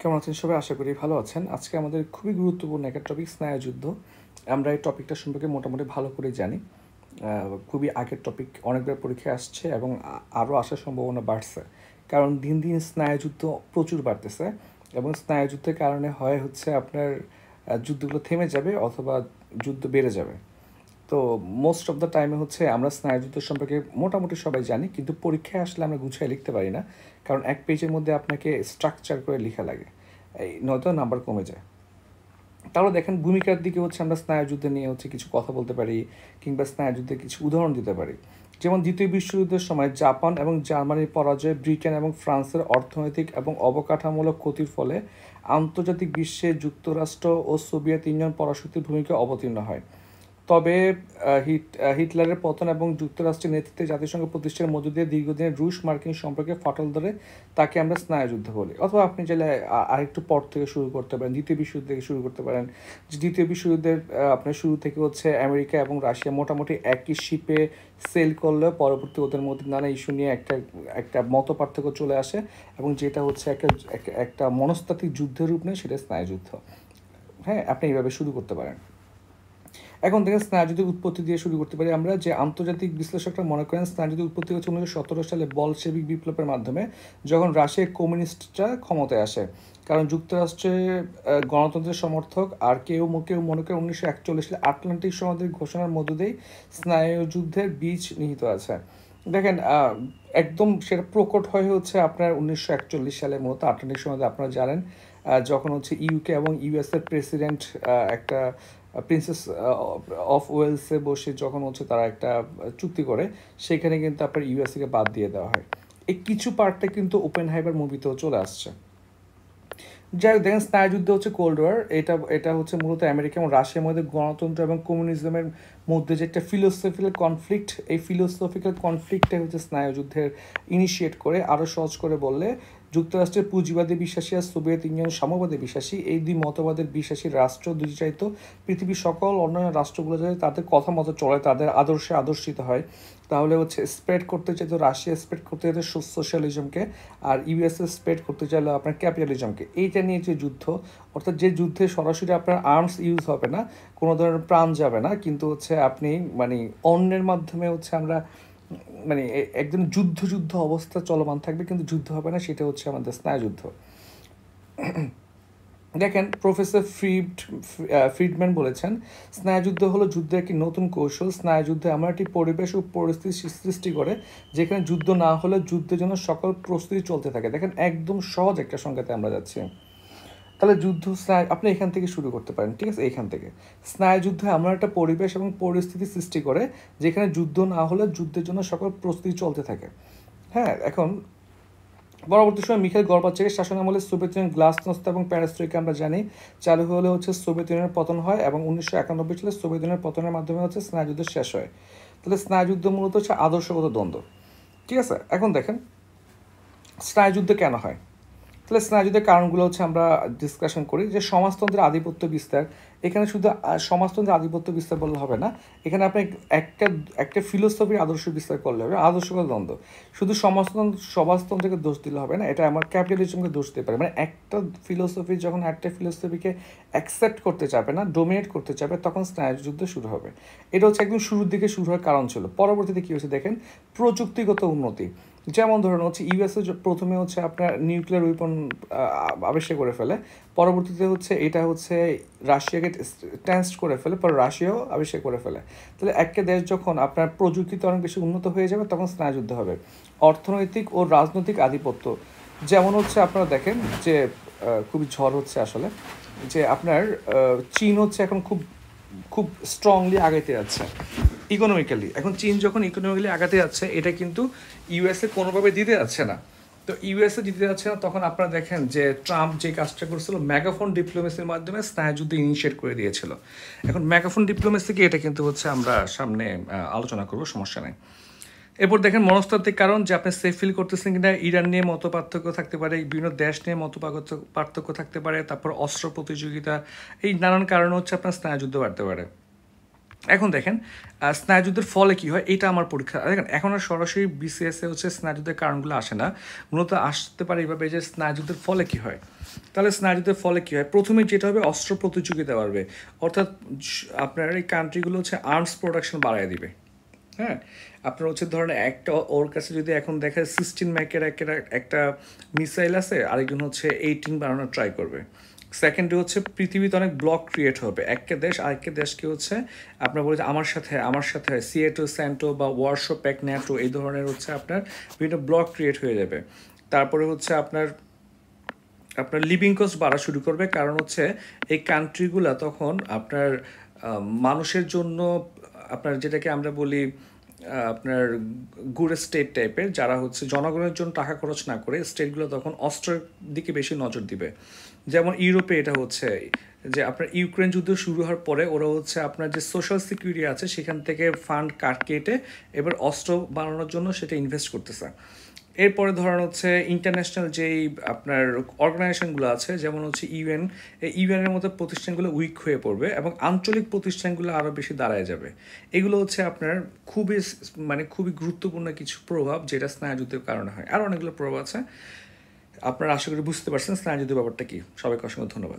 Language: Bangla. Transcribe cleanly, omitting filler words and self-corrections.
কেমন আছেন সবাই? আশা করি ভালো আছেন। আজকে আমাদের খুবই গুরুত্বপূর্ণ একটা টপিক স্নায়ুযুদ্ধ। আমরা এই টপিকটা সম্পর্কে মোটামুটি ভালো করে জানি। খুবই আগের টপিক, অনেকবার পরীক্ষায় আসছে এবং আরও আসার সম্ভাবনা বাড়ছে। কারণ দিন দিন স্নায়ুযুদ্ধ প্রচুর বাড়তেছে এবং স্নায়ুযুদ্ধের কারণে হয় হচ্ছে আপনার যুদ্ধগুলো থেমে যাবে অথবা যুদ্ধ বেড়ে যাবে। তো মোস্ট অফ দ্য টাইমে হচ্ছে আমরা স্নায়ুযুদ্ধ সম্পর্কে মোটামুটি সবাই জানি, কিন্তু পরীক্ষায় আসলে আমরা গুছিয়ে লিখতে পারি না। কারণ এক পেজের মধ্যে আপনাকে স্ট্রাকচার করে লেখা লাগে, এই নয়তো নাম্বার কমে যায়। তাহলে দেখেন ভূমিকার দিকে হচ্ছে আমরা স্নায়ুযুদ্ধ নিয়ে হচ্ছে কিছু কথা বলতে পারি, কিংবা স্নায়ুযুদ্ধের কিছু উদাহরণ দিতে পারি। যেমন দ্বিতীয় বিশ্বযুদ্ধের সময় জাপান এবং জার্মানির পরাজয় ব্রিটেন এবং ফ্রান্সের অর্থনৈতিক এবং অবকাঠামূলক ক্ষতির ফলে আন্তর্জাতিক বিশ্বে যুক্তরাষ্ট্র ও সোভিয়েত ইউনিয়ন পরাশক্তির ভূমিকা অবতীর্ণ হয়। তবে হিটলারের পতন এবং যুক্তরাষ্ট্রের নেতৃত্বে জাতিসংঘ প্রতিষ্ঠার মধ্য দিয়ে দীর্ঘদিনের রুশ মার্কিন সম্পর্কে ফাটল ধরে তাকে আমরা স্নায়ুযুদ্ধ বলি। অথবা আপনি চাইলে আরেকটু পর থেকে শুরু করতে পারেন, দ্বিতীয় বিশ্বযুদ্ধ থেকে শুরু করতে পারেন। দ্বিতীয় বিশ্বযুদ্ধের আপনার শুরু থেকে হচ্ছে আমেরিকা এবং রাশিয়া মোটামুটি একই শিপে সেল করলেও পরবর্তী ওদের মধ্যে নানা ইস্যু নিয়ে একটা একটা মত পার্থক্য চলে আসে, এবং যেটা হচ্ছে একটা মনস্তাত্ত্বিক যুদ্ধের রূপ নেয়, সেটা স্নায়ুযুদ্ধ। হ্যাঁ, আপনি এইভাবে শুরু করতে পারেন। এখন থেকে স্নায়ুযুদ্ধের উৎপত্তি দিয়ে শুরু করতে পারি আমরা। যে আন্তর্জাতিক বিশ্লেষকরা মনে করেন স্নায়ুযুদ্ধের উৎপত্তি হচ্ছে 1917 সালে বলশেভিক বিপ্লবের মাধ্যমে, যখন রাশিয়ার কমিউনিস্টরা ক্ষমতায় আসে। কারণ যুক্তরাষ্ট্রে গণতন্ত্রের সমর্থক আর কেউ মনে করে 1941 সালে আটলান্টিক সনদের ঘোষণার মধ্য দিয়েই স্নায়ুযুদ্ধের বীজ নিহিত আছে। দেখেন, একদম সেটা প্রকট হয়ে হচ্ছে আপনার 1941 সালে, মূলত আটলান্টিক সনদে আপনারা জানেন, যখন হচ্ছে ইউকে এবং ইউএস এর প্রেসিডেন্ট একটা প্রিন্সেস অফ ওয়েলসে বসে যখন হচ্ছে তারা একটা চুক্তি করে, সেখানে কিন্তু আপনার ইউএসএকে বাদ দিয়ে দেওয়া হয়। এই কিছু পার্টটা কিন্তু ওপেন হাইবার মুভিতেও চলে আসছে। যাই হোক, দেখেন স্নায়ুযুদ্ধ হচ্ছে কোল্ড ওয়ার। এটা হচ্ছে মূলত আমেরিকা এবং রাশিয়ার মধ্যে গণতন্ত্র এবং কমিউনিজমের মধ্যে যে একটা ফিলোসফিক্যাল কনফ্লিক্ট, এই ফিলোসফিক্যাল কনফ্লিক্টটা হচ্ছে স্নায়ুযুদ্ধের ইনিশিয়েট করে। আরও সহজ করে বললে, যুক্তরাষ্ট্রের পুঁজিবাদী বিশ্বাসী আর সোভিয়েত ইউনিয়ন সাম্যবাদী বিশ্বাসী, এই দুই মতবাদের বিশ্বাসী রাষ্ট্র দুটি চাইতো পৃথিবীর সকল অন্যান্য রাষ্ট্রগুলো যাতে তাদের কথা মতো চলে, তাদের আদর্শে আদর্শিত হয়। তাহলে হচ্ছে স্প্রেড করতে চাইতো রাশিয়া, স্প্রেড করতে চাইতো সোশ্যালিজমকে, আর ইউএসএ স্প্রেড করতে চাইলো আপনার ক্যাপিটালিজমকে। এইটা নিয়ে যে যুদ্ধ, অর্থাৎ যে যুদ্ধে সরাসরি আপনার আর্মস ইউজ হবে না, কোনো ধরনের প্রাণ যাবে না, কিন্তু হচ্ছে আপনি মানে অন্যের মাধ্যমে হচ্ছে আমরা মানে একদম যুদ্ধ অবস্থা চলমান থাকবে, কিন্তু যুদ্ধ হবে না, সেটা হচ্ছে আমাদের স্নায়ুযুদ্ধ। দেখেন, প্রফেসর ফ্রিডম্যান বলেছেন, স্নায়ুযুদ্ধ হলো যুদ্ধের একটি নতুন কৌশল। স্নায়ুযুদ্ধে এমন একটি পরিবেশ ও পরিস্থিতি সৃষ্টি করে যেখানে যুদ্ধ না হলে যুদ্ধের জন্য সকল প্রস্তুতি চলতে থাকে। দেখেন, একদম সহজ একটা সংখ্যাতে আমরা যাচ্ছি। তাহলে আপনি এখান থেকে শুরু করতে পারেন, ঠিক আছে? এখান থেকে স্নায়ুযুদ্ধ এমন একটা পরিবেশ এবং পরিস্থিতি সৃষ্টি করে যেখানে যুদ্ধ না হলে যুদ্ধের জন্য সকল প্রস্তুতি চলতে থাকে। হ্যাঁ, এখন পরবর্তী সময় মিখাইল গর্বাচেভের শাসনামলে সোভিয়েত ইউনিয়ন গ্লাসnost এবং প্যারাস্ট্রয়কা আমরা জানি চালু হলে হচ্ছে সোভিয়েত ইউনিয়নের পতন হয়, এবং 1991 সালে সোভিয়েত ইউনিয়নের পতনের মাধ্যমে হচ্ছে স্নায়ুযুদ্ধ শেষ হয়। তাহলে স্নায়ুযুদ্ধ মূলত হচ্ছে আদর্শগত দ্বন্দ্ব, ঠিক আছে? এখন দেখেন স্নায়ুযুদ্ধ কেন হয়। তাহলে স্নায়ুযুদ্ধের কারণগুলো হচ্ছে আমরা ডিসকাশন করি। যে সমাজতন্ত্রের আধিপত্য বিস্তার, এখানে শুধু সমাজতন্ত্রের আধিপত্য বিস্তার বললে হবে না, এখানে আপনি একটা একটা ফিলোসফির আদর্শ বিস্তার করলে হবে। আদর্শগত দ্বন্দ্ব, শুধু সমাজতন্ত্রকে দোষ দিলে হবে না, এটা আমার ক্যাপিটালিজমকে দোষ দিতে পারে। মানে একটা ফিলোসফি যখন একটা ফিলোসফিকে অ্যাকসেপ্ট করতে চাবে না, ডোমিনেট করতে চাবে, তখন স্নায়ুযুদ্ধ শুরু হবে। এটা হচ্ছে একদম শুরুর দিকে শুরু হওয়ার কারণ ছিল। পরবর্তীতে কী হয়েছে দেখেন, প্রযুক্তিগত উন্নতি। যেমন ধরুন হচ্ছে ইউএসএ প্রথমে হচ্ছে আপনার নিউক্লিয়ার উইপন আবিষ্কার করে ফেলে, পরবর্তীতে হচ্ছে এটা হচ্ছে রাশিয়াকে টেস্ট করে ফেলে, পর রাশিয়াও আবিষ্কার করে ফেলে। তাহলে একটা দেশ যখন আপনার প্রযুক্তিতে অনেক বেশি উন্নত হয়ে যাবে, তখন স্নায়ুযুদ্ধ হবে। অর্থনৈতিক ও রাজনৈতিক আধিপত্য, যেমন হচ্ছে আপনারা দেখেন যে খুবই ঝড় হচ্ছে আসলে, যে আপনার চীন হচ্ছে এখন খুব খুব স্ট্রংলি আগাইতে যাচ্ছে ইকোনমিক্যালি। এখন চীন যখন ইকোনমিক্যালি আগাতে যাচ্ছে, এটা কিন্তু ইউএসএ কোনোভাবে দিতে যাচ্ছে না। তো ইউএসএ দিতে যাচ্ছে না, তখন আপনারা দেখেন যে ট্রাম্প যে কাজটা করছিল, মেগাফোন ডিপ্লোমেসির মাধ্যমে স্নায়ুযুদ্ধ ইনিশিয়েট করে দিয়েছিল। এখন মেগাফোন ডিপ্লোমেসিকে এটা কিন্তু হচ্ছে আমরা সামনে আলোচনা করবো, সমস্যা নেই। এরপর দেখেন মনস্তাত্ত্বিক কারণ, যে আপনি সেফ ফিল করতেছেন কিনা। ইরান নিয়ে মত পার্থক্য থাকতে পারে, বিভিন্ন দেশ নিয়ে মত পার্থক্য থাকতে পারে, তারপর অস্ত্র প্রতিযোগিতা, এই নানান কারণে হচ্ছে আপনার স্নায়ুযুদ্ধ বাড়তে পারে। এখন দেখেন স্নায়ুযুদ্ধের ফলে কি হয়, এটা আমার পরীক্ষা দেখেন এখন আর সরাসরি বিসিএসে হচ্ছে স্নায়ুযুদ্ধের কারণগুলো আসে না, মূলত আসতে পারে এইভাবে যে স্নায়ুযুদ্ধের ফলে কি হয়। তাহলে স্নায়ুযুদ্ধের ফলে কি হয়, প্রথমে যেটা হবে অস্ত্র প্রতিযোগিতা বাড়বে, অর্থাৎ আপনার এই কান্ট্রিগুলো হচ্ছে আর্মস প্রোডাকশন বাড়ায় দিবে। হ্যাঁ, আপনার হচ্ছে ধরেন একটা ওর কাছে যদি এখন দেখে 16 ম্যাকের একটা মিসাইল আছে, আরেকজন হচ্ছে 18 বানানোর ট্রাই করবে। সেকেন্ডে হচ্ছে পৃথিবীতে অনেক ব্লক ক্রিয়েট হবে, একটা দেশ আরেকটা দেশকে হচ্ছে আপনার বলে আমার সাথে সিয়েটো স্যান্টো বা ওয়ারশো প্যাক ন্যাটো এই ধরনের হচ্ছে আপনার বিভিন্ন ব্লক ক্রিয়েট হয়ে যাবে। তারপরে হচ্ছে আপনার লিভিং কস্ট বাড়া শুরু করবে, কারণ হচ্ছে এই কান্ট্রিগুলো তখন আপনার মানুষের জন্য আপনার যেটাকে আমরা বলি আপনার গুড স্টেট টাইপের, যারা হচ্ছে জনগণের জন্য টাকা খরচ না করে স্টেটগুলো তখন অস্ত্রের দিকে বেশি নজর দিবে। যেমন ইউরোপে এটা হচ্ছে যে আপনার ইউক্রেন যুদ্ধ শুরু হওয়ার পরে ওরা হচ্ছে আপনার যে সোশ্যাল সিকিউরিটি আছে সেখান থেকে ফান্ড কেটে এবার অস্ত্র বানানোর জন্য সেটা ইনভেস্ট করতেছে। এরপরে ধরেন হচ্ছে ইন্টারন্যাশনাল যেই আপনার অর্গানাইজেশনগুলো আছে, যেমন হচ্ছে ইউএন, এই ইউএনের মতো প্রতিষ্ঠানগুলো উইক হয়ে পড়বে এবং আঞ্চলিক প্রতিষ্ঠানগুলো আরও বেশি দাঁড়ায় যাবে। এগুলো হচ্ছে আপনার খুবই গুরুত্বপূর্ণ কিছু প্রভাব যেটা স্নায়ুযুদ্ধের কারণে হয়। আর অনেকগুলো প্রভাব আছে, আপনারা আশা করি বুঝতে পারছেন স্নায়ুযুদ্ধের ব্যাপারটা কি। সবাইকে অসংখ্য ধন্যবাদ।